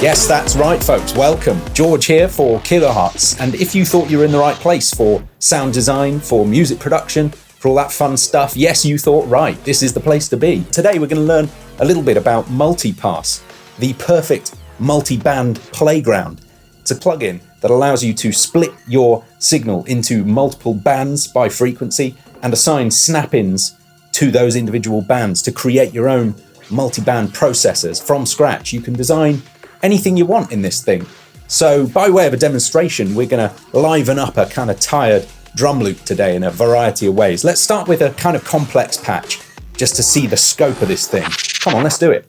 Yes, that's right, folks. Welcome. George here for Kilohearts. And if you thought you were in the right place for sound design, for music production, for all that fun stuff, yes, you thought right. This is the place to be. Today, we're going to learn a little bit about Multipass, the perfect multi-band playground. It's a plugin that allows you to split your signal into multiple bands by frequency and assign snap-ins to those individual bands to create your own multi-band processors from scratch. You can design anything you want in this thing. So by way of a demonstration, we're going to liven up a kind of tired drum loop today in a variety of ways. Let's start with a kind of complex patch just to see the scope of this thing. Come on, let's do it.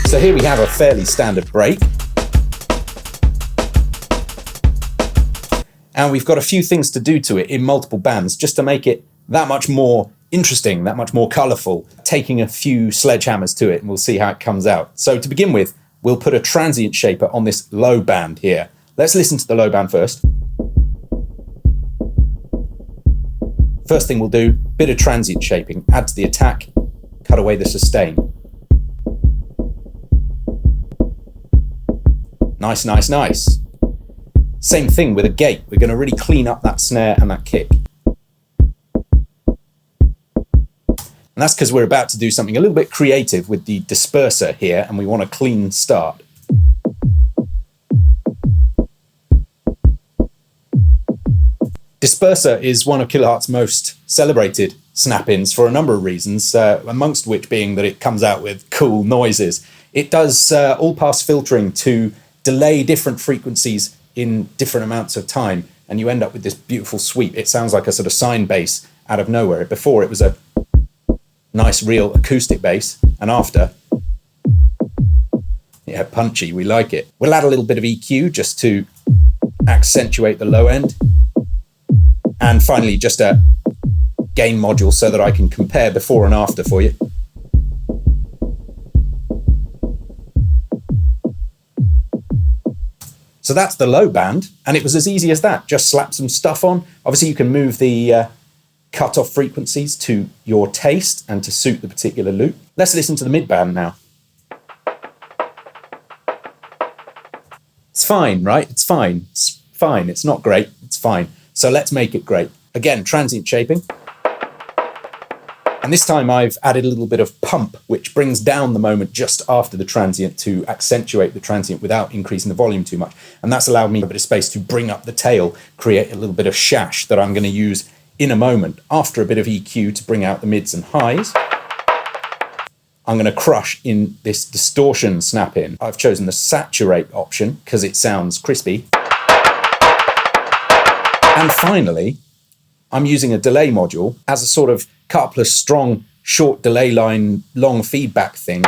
So here we have a fairly standard break. And we've got a few things to do to it in multiple bands just to make it that much more interesting, that much more colourful, taking a few sledgehammers to it, and we'll see how it comes out. So to begin with, we'll put a transient shaper on this low band here. Let's listen to the low band first. First thing we'll do, bit of transient shaping, add to the attack, cut away the sustain. Nice, nice, nice. Same thing with a gate. We're going to really clean up that snare and that kick. And that's because we're about to do something a little bit creative with the disperser here, and we want a clean start. Disperser is one of Kilohearts' most celebrated snap-ins for a number of reasons, amongst which being that it comes out with cool noises. It does all-pass filtering to delay different frequencies in different amounts of time, and you end up with this beautiful sweep. It sounds like a sort of sine bass out of nowhere. Before, it was a nice real acoustic bass, and after, yeah, punchy, we like it. We'll add a little bit of EQ just to accentuate the low end, and finally just a gain module so that I can compare before and after for you. So that's the low band, and it was as easy as that. Just slap some stuff on. Obviously you can move the cut-off frequencies to your taste and to suit the particular loop. Let's listen to the mid-band now. It's fine, right? It's fine. It's fine. It's not great. It's fine. So let's make it great. Again, transient shaping. And this time I've added a little bit of pump, which brings down the moment just after the transient to accentuate the transient without increasing the volume too much. And that's allowed me a bit of space to bring up the tail, create a little bit of shash that I'm going to use in a moment. After a bit of EQ to bring out the mids and highs, I'm going to crush in this distortion snap-in. I've chosen the saturate option because it sounds crispy. And finally, I'm using a delay module as a sort of coupleless strong short delay line long feedback thing.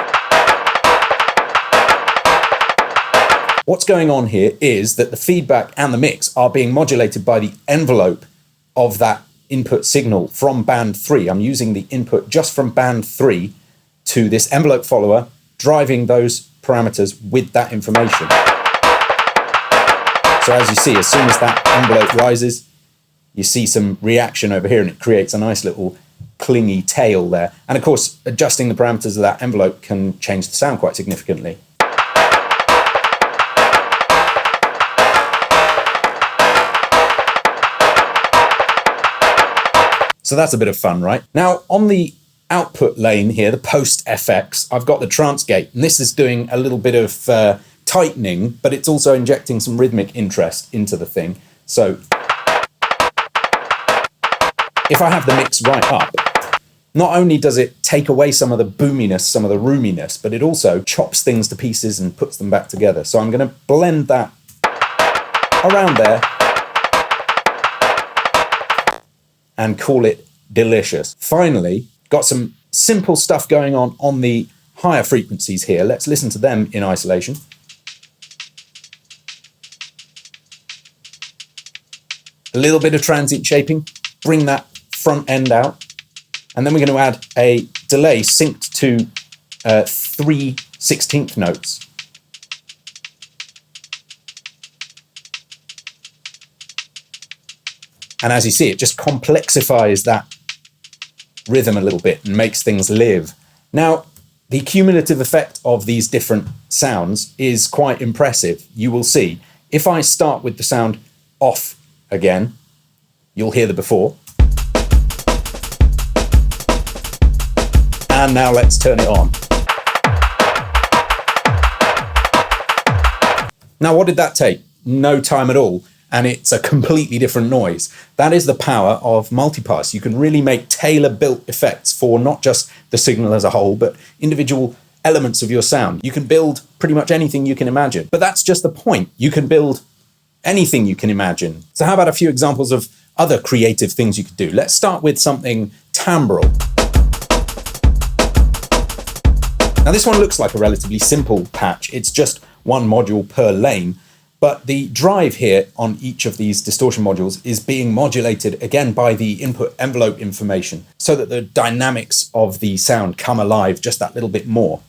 What's going on here is that the feedback and the mix are being modulated by the envelope of that input signal from band 3. I'm using the input just from band 3 to this envelope follower, driving those parameters with that information. So as you see, as soon as that envelope rises, you see some reaction over here, and it creates a nice little clingy tail there. And of course, adjusting the parameters of that envelope can change the sound quite significantly. So that's a bit of fun, right? Now, on the output lane here, the post FX, I've got the trance gate, and this is doing a little bit of tightening, but it's also injecting some rhythmic interest into the thing. So if I have the mix right up, not only does it take away some of the boominess, some of the roominess, but it also chops things to pieces and puts them back together. So I'm going to blend that around there and call it delicious. Finally, got some simple stuff going on the higher frequencies here. Let's listen to them in isolation. A little bit of transient shaping, bring that front end out, and then we're going to add a delay synced to 3/16 notes. And as you see, it just complexifies that rhythm a little bit and makes things live. Now, The cumulative effect of these different sounds is quite impressive. You will see. If I start with the sound off again, you'll hear the before. And now let's turn it on. Now, what did that take? No time at all. And it's a completely different noise. That is the power of multipass. You can really make tailor-built effects for not just the signal as a whole, but individual elements of your sound. You can build pretty much anything you can imagine. But that's just the point. You can build anything you can imagine. So how about a few examples of other creative things you could do? Let's start with something timbral. Now this one looks like a relatively simple patch. It's just one module per lane. But the drive here on each of these distortion modules is being modulated again by the input envelope information so that the dynamics of the sound come alive just that little bit more.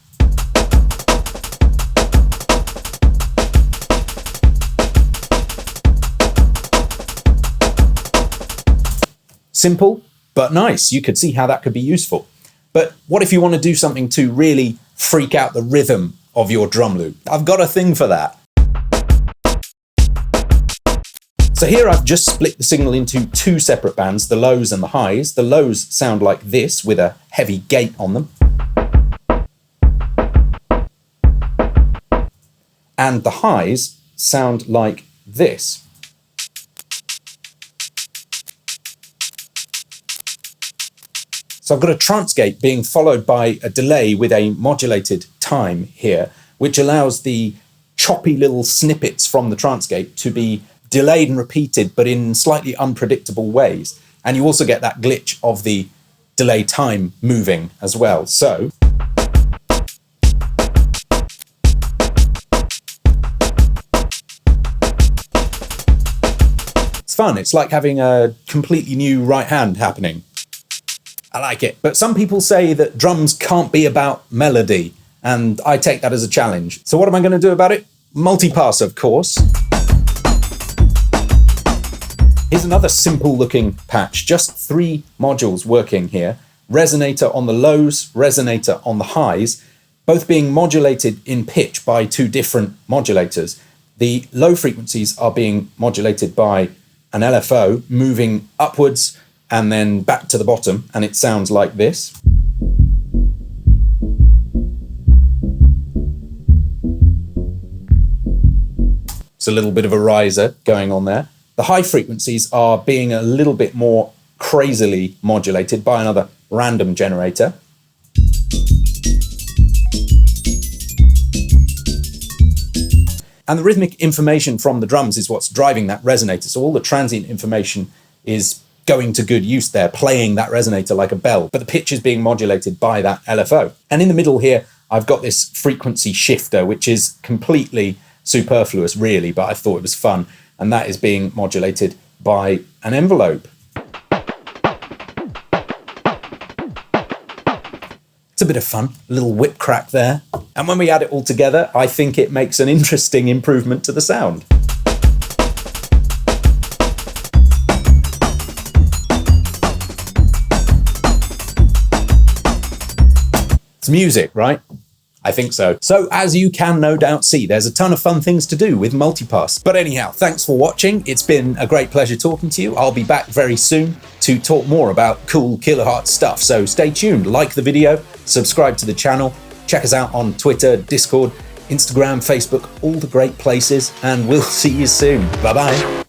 Simple, but nice. You could see how that could be useful. But what if you want to do something to really freak out the rhythm of your drum loop? I've got a thing for that. So here I've just split the signal into two separate bands, the lows and the highs. The lows sound like this with a heavy gate on them. And the highs sound like this. So I've got a trance gate being followed by a delay with a modulated time here, which allows the choppy little snippets from the trance gate to be delayed and repeated, but in slightly unpredictable ways. And you also get that glitch of the delay time moving as well. So it's fun. It's like having a completely new right hand happening. I like it. But some people say that drums can't be about melody, and I take that as a challenge. So what am I going to do about it? Multipass, of course. Here's another simple looking patch, just 3 modules working here. Resonator on the lows, resonator on the highs, both being modulated in pitch by 2 different modulators. The low frequencies are being modulated by an LFO moving upwards and then back to the bottom, and it sounds like this. It's a little bit of a riser going on there. The high frequencies are being a little bit more crazily modulated by another random generator. And the rhythmic information from the drums is what's driving that resonator. So all the transient information is going to good use there, playing that resonator like a bell, but the pitch is being modulated by that LFO. And in the middle here, I've got this frequency shifter, which is completely superfluous really, but I thought it was fun. And that is being modulated by an envelope. It's a bit of fun, a little whip crack there. And when we add it all together, I think it makes an interesting improvement to the sound. It's music, right? I think so. So as you can no doubt see, there's a ton of fun things to do with Multipass. But anyhow, thanks for watching. It's been a great pleasure talking to you. I'll be back very soon to talk more about cool Kilohearts stuff. So stay tuned, like the video, subscribe to the channel, check us out on Twitter, Discord, Instagram, Facebook, all the great places, and we'll see you soon. Bye-bye.